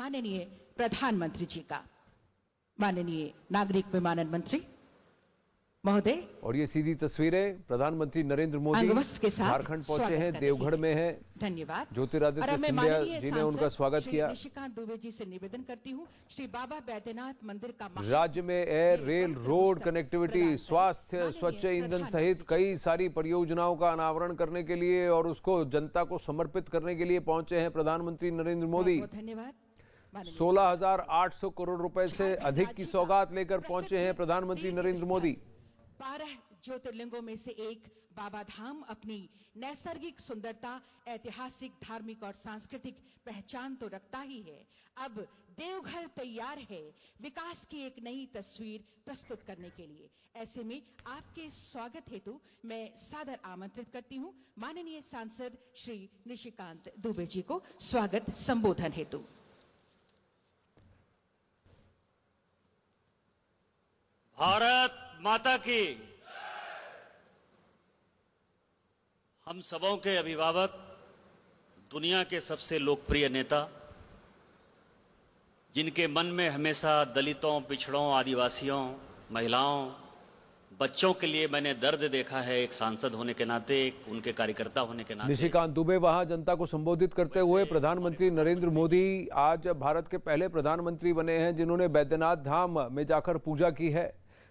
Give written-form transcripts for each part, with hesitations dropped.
माननीय प्रधानमंत्री जी का। माननीय नागरिक विमानन मंत्री महोदय, और ये सीधी तस्वीरें प्रधानमंत्री नरेंद्र मोदी झारखंड पहुंचे हैं, देवगढ़ में हैं। धन्यवाद। ज्योतिरादित्य सिंधिया जी ने उनका स्वागत किया। निशिकांत दुबे जी से निवेदन करती हूं, श्री बाबा बैद्यनाथ मंदिर का राज्य में एयर, रेल, रोड कनेक्टिविटी, स्वास्थ्य, स्वच्छ ईंधन सहित कई सारी परियोजनाओं का अनावरण करने के लिए और उसको जनता को समर्पित करने के लिए पहुंचे हैं प्रधानमंत्री नरेंद्र मोदी। धन्यवाद। 16,800 करोड़ रुपए से अधिक की सौगात लेकर पहुंचे हैं प्रधानमंत्री नरेंद्र मोदी। 12 ज्योतिर्लिंगों में से एक बाबा धाम अपनी नैसर्गिक सुंदरता, ऐतिहासिक, धार्मिक और सांस्कृतिक पहचान तो रखता ही है, अब देवघर तैयार है विकास की एक नई तस्वीर प्रस्तुत करने के लिए। ऐसे में आपके स्वागत हेतु मैं सादर आमंत्रित करती हूं माननीय सांसद श्री निशिकांत दुबे जी को स्वागत संबोधन हेतु। भारत माता की। हम सबों के अभिभावक, दुनिया के सबसे लोकप्रिय नेता, जिनके मन में हमेशा दलितों, पिछड़ों, आदिवासियों, महिलाओं, बच्चों के लिए मैंने दर्द देखा है, एक सांसद होने के नाते, एक उनके कार्यकर्ता होने के नाते। निशिकांत दुबे वहां जनता को संबोधित करते हुए प्रधानमंत्री नरेंद्र मोदी आज भारत के पहले प्रधानमंत्री बने हैं जिन्होंने बैद्यनाथ धाम में जाकर पूजा की है।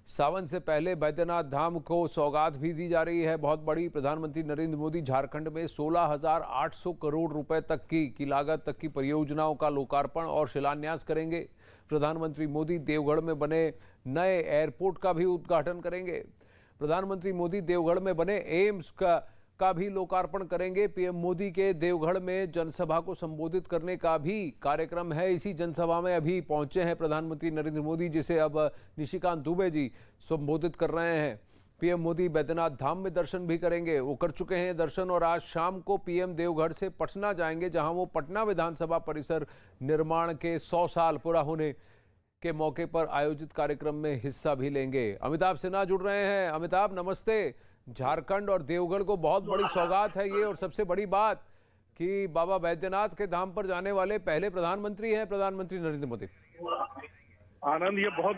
सावन से पहले बैद्यनाथ धाम को सौगात भी दी जा रही है बहुत बड़ी। प्रधानमंत्री नरेंद्र मोदी झारखंड में 16,800 करोड़ रुपए तक की लागत तक की परियोजनाओं का लोकार्पण और शिलान्यास करेंगे। प्रधानमंत्री मोदी देवगढ़ में बने नए एयरपोर्ट का भी उद्घाटन करेंगे। प्रधानमंत्री मोदी देवगढ़ में बने एम्स का भी लोकार्पण करेंगे। पीएम मोदी के देवगढ़ में जनसभा को संबोधित करने का भी कार्यक्रम है। इसी जनसभा में अभी पहुंचे हैं प्रधानमंत्री नरेंद्र मोदी, जिसे अब निशिकांत दुबे जी संबोधित कर रहे हैं। पीएम मोदी बैद्यनाथ धाम में दर्शन भी करेंगे, वो कर चुके हैं दर्शन, और आज शाम को पीएम देवगढ़ से पटना जाएंगे, जहां वो पटना विधानसभा परिसर निर्माण के 100 साल पूरा होने के मौके पर आयोजित कार्यक्रम में हिस्सा भी लेंगे। अमिताभ सिन्हा जुड़ रहे हैं। अमिताभ नमस्ते। झारखंड और देवगढ़ को बहुत बड़ी सौगात है ये, और सबसे बड़ी बात कि बाबा बैद्यनाथ के धाम पर जाने वाले पहले प्रधानमंत्री हैं प्रधानमंत्री नरेंद्र मोदी। आनंद, ये बहुत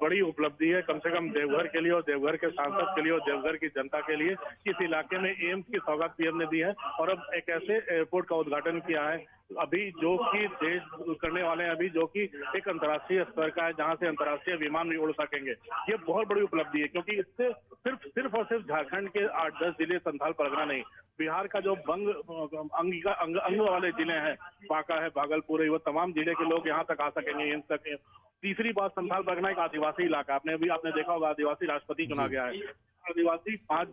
बड़ी उपलब्धि है, कम से कम देवघर के लिए और देवघर के सांसद के लिए और देवघर की जनता के लिए। इस इलाके में एम्स की सौगात पीएम ने दी है और अब एक ऐसे एयरपोर्ट का उद्घाटन किया है अभी जो कि देश करने वाले हैं, अभी जो कि एक अंतर्राष्ट्रीय स्तर का है, जहां से अंतर्राष्ट्रीय विमान भी उड़ सकेंगे। ये बहुत बड़ी उपलब्धि है, क्योंकि इससे सिर्फ और सिर्फ झारखंड के 8-10 जिले, संथाल परगना नहीं, बिहार का जो अंग वाले जिले हैं, बांका है, भागलपुर है, वो तमाम जिले के लोग यहाँ तक आ सकेंगे, एम्स तक। तीसरी बात, संथाल परगना एक आदिवासी इलाका, आपने देखा होगा, आदिवासी राष्ट्रपति चुना गया है। आदिवासी 5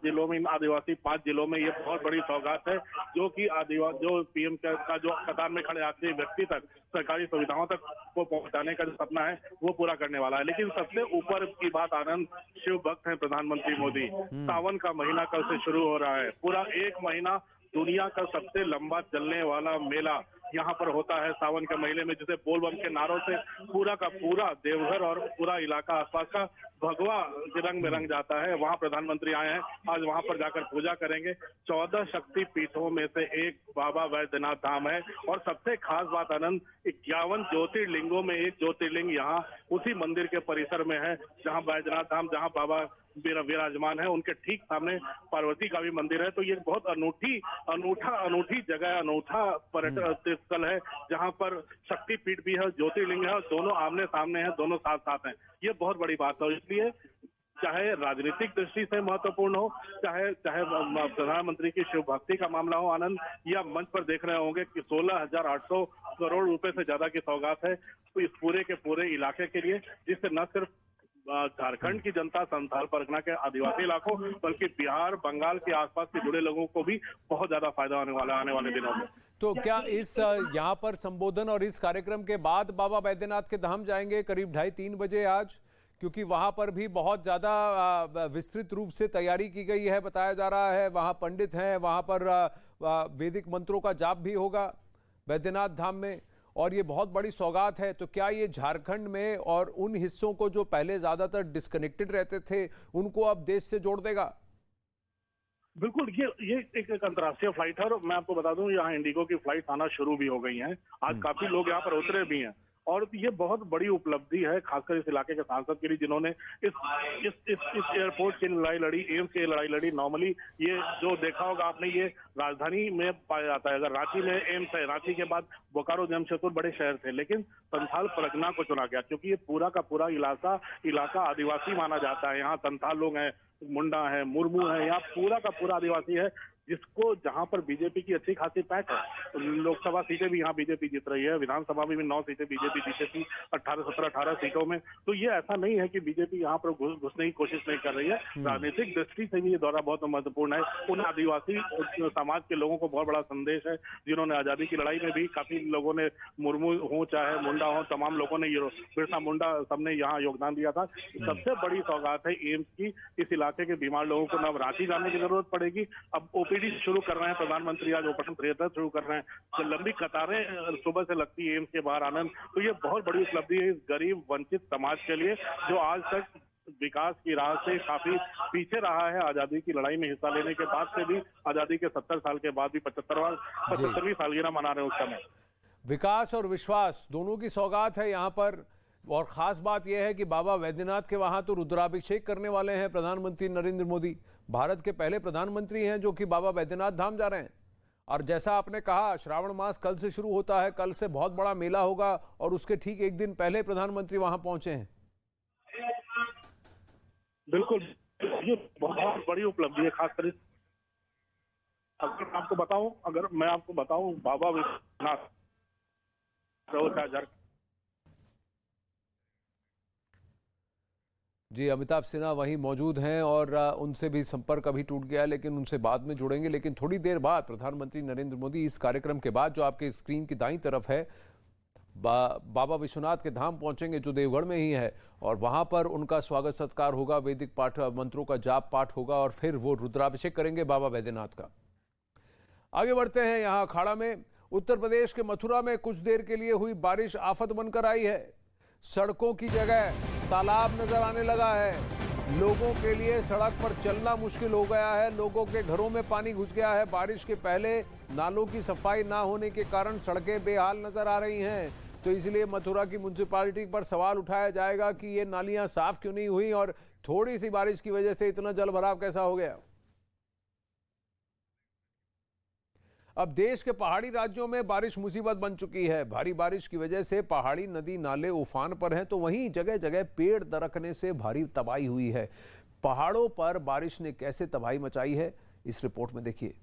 जिलों में ये बहुत बड़ी सौगात है, जो कि जो पीएम का जो कतार में खड़े आखिरी व्यक्ति तक सरकारी सुविधाओं तक को पहुंचाने का जो सपना है वो पूरा करने वाला है। लेकिन सबसे ऊपर की बात, आनंद, शिव भक्त हैं प्रधानमंत्री मोदी। सावन का महीना कल से शुरू हो रहा है, पूरा 1 महीना दुनिया का सबसे लंबा चलने वाला मेला यहाँ पर होता है सावन के महीने में, जिसे बोलबम के नारों से पूरा का पूरा देवघर और पूरा इलाका आसपास का भगवा रंग में रंग जाता है। वहाँ प्रधानमंत्री आए हैं, आज वहाँ पर जाकर पूजा करेंगे। 14 शक्ति पीठों में से एक बाबा बैद्यनाथ धाम है, और सबसे खास बात आनंद, 51 ज्योतिर्लिंगों में एक ज्योतिर्लिंग यहाँ उसी मंदिर के परिसर में है, जहाँ बैद्यनाथ धाम, जहाँ बाबा विराजमान है, उनके ठीक सामने पार्वती का भी मंदिर है। तो ये बहुत अनूठी जगह, अनूठा पर्यटन स्थल है, जहाँ पर शक्तिपीठ भी है, ज्योतिर्लिंग है, और दोनों आमने सामने हैं, दोनों साथ साथ हैं। ये बहुत बड़ी बात है। इसलिए चाहे राजनीतिक दृष्टि से महत्वपूर्ण हो, चाहे प्रधानमंत्री की शिव भक्ति का मामला हो, आनंद, या मंच पर देख रहे होंगे कि 16,800 करोड़ रुपए से ज्यादा की सौगात है तो इस पूरे के पूरे इलाके के लिए, जिससे न सिर्फ झारखंड की जनता, संथाल परगना के आदिवासी इलाकों, बल्कि बिहार, बंगाल के आसपास के जुड़े लोगों को भी बहुत ज्यादा फायदा होने वाला है आने वाले दिनों में। तो क्या इस यहाँ पर संबोधन और इस कार्यक्रम के बाद बाबा बैद्यनाथ के धाम जाएंगे करीब 2:30-3 बजे आज? क्योंकि वहां पर भी बहुत ज्यादा विस्तृत रूप से तैयारी की गई है, बताया जा रहा है। वहां पंडित हैं, वहां पर वैदिक मंत्रों का जाप भी होगा बैद्यनाथ धाम में, और ये बहुत बड़ी सौगात है। तो क्या ये झारखंड में और उन हिस्सों को जो पहले ज्यादातर डिस्कनेक्टेड रहते थे, उनको अब देश से जोड़ देगा? बिल्कुल, ये एक अंतर्राष्ट्रीय फ्लाइट है और मैं आपको बता दूं यहाँ इंडिगो की फ्लाइट आना शुरू भी हो गई हैं। आज काफी लोग यहाँ पर उतरे भी हैं और ये बहुत बड़ी उपलब्धि है, खासकर इस इलाके के सांसद के लिए जिन्होंने इस एयरपोर्ट की लड़ाई लड़ी, एम्स की लड़ाई लड़ी। नॉर्मली ये जो देखा होगा आपने, ये राजधानी में पाया जाता है। अगर रांची में एम्स है, रांची के बाद बोकारो, जमशेदपुर बड़े शहर थे, लेकिन संथाल परगना को चुना गया क्योंकि ये पूरा का पूरा इलाका आदिवासी माना जाता है। यहाँ संथाल लोग हैं, मुंडा है, मुर्मू है, यहाँ पूरा का पूरा आदिवासी है, जिसको जहां पर बीजेपी की अच्छी खासी पैठ है। लोकसभा सीटें भी यहाँ बीजेपी जीत रही है, विधानसभा में भी 9 सीटें बीजेपी जीती थी 18 सीटों में। तो ये ऐसा नहीं है कि बीजेपी यहाँ पर घुसने की कोशिश नहीं कर रही है। राजनीतिक दृष्टि से भी ये दौरा बहुत महत्वपूर्ण है। उन आदिवासी समाज के लोगों को बहुत बड़ा संदेश है जिन्होंने आजादी की लड़ाई में भी काफी लोगों ने, मुर्मू हो चाहे मुंडा हो, तमाम लोगों ने, बिरसा मुंडा सबने यहाँ योगदान दिया था। सबसे बड़ी सौगात है एम्स की। इस इलाके के बीमार लोगों को न रांची जाने की जरूरत पड़ेगी। अब ओपीडी शुरू कर रहे हैं प्रधानमंत्री, आज ऑपरेशन थिएटर शुरू कर रहे हैं। तो लंबी कतारें सुबह से लगती है एम्स के बाहर आनंद। तो ये बहुत बड़ी उपलब्धि है इस गरीब वंचित समाज के लिए, जो आज तक विकास की राह से काफी पीछे रहा है। आजादी की लड़ाई में हिस्सा लेने के बाद से भी, आजादी के 70 साल के बाद भी 75वीं सालगिरह मना रहे हैं उस समय। विकास और विश्वास दोनों की सौगात है यहाँ पर। और खास बात यह है कि बाबा वैद्यनाथ के वहां तो रुद्राभिषेक करने वाले हैं प्रधानमंत्री नरेंद्र मोदी। भारत के पहले प्रधानमंत्री हैं जो कि बाबा वैद्यनाथ धाम जा रहे हैं। और जैसा आपने कहा, श्रावण मास कल से शुरू होता है, कल से बहुत बड़ा मेला होगा और उसके ठीक एक दिन पहले प्रधानमंत्री वहां पहुंचे हैं। बिल्कुल, ये बहुत बड़ी उपलब्धि है। खासकर अगर मैं आपको बताऊं बाबा विश्वनाथ जी, अमिताभ सिन्हा वहीं मौजूद हैं और उनसे भी संपर्क अभी टूट गया है, लेकिन उनसे बाद में जुड़ेंगे। लेकिन थोड़ी देर बाद प्रधानमंत्री नरेंद्र मोदी इस कार्यक्रम के बाद जो आपके स्क्रीन की दाईं तरफ है, बाबा विश्वनाथ के धाम पहुंचेंगे जो देवगढ़ में ही है, और वहां पर उनका स्वागत सत्कार होगा, वैदिक पाठ मंत्रों का जाप पाठ होगा और फिर वो रुद्राभिषेक करेंगे बाबा वैद्यनाथ का। आगे बढ़ते हैं। यहाँ अखाड़ा में उत्तर प्रदेश के मथुरा में कुछ देर के लिए हुई बारिश आफत बनकर आई है। सड़कों की जगह तालाब नजर आने लगा है। लोगों के लिए सड़क पर चलना मुश्किल हो गया है। लोगों के घरों में पानी घुस गया है। बारिश के पहले नालों की सफाई ना होने के कारण सड़कें बेहाल नजर आ रही हैं। तो इसलिए मथुरा की म्युनिसिपैलिटी पर सवाल उठाया जाएगा कि ये नालियां साफ क्यों नहीं हुई और थोड़ी सी बारिश की वजह से इतना जल भराव कैसा हो गया। अब देश के पहाड़ी राज्यों में बारिश मुसीबत बन चुकी है। भारी बारिश की वजह से पहाड़ी नदी नाले उफान पर हैं, तो वहीं जगह जगह पेड़ दरकने से भारी तबाही हुई है। पहाड़ों पर बारिश ने कैसे तबाही मचाई है, इस रिपोर्ट में देखिए।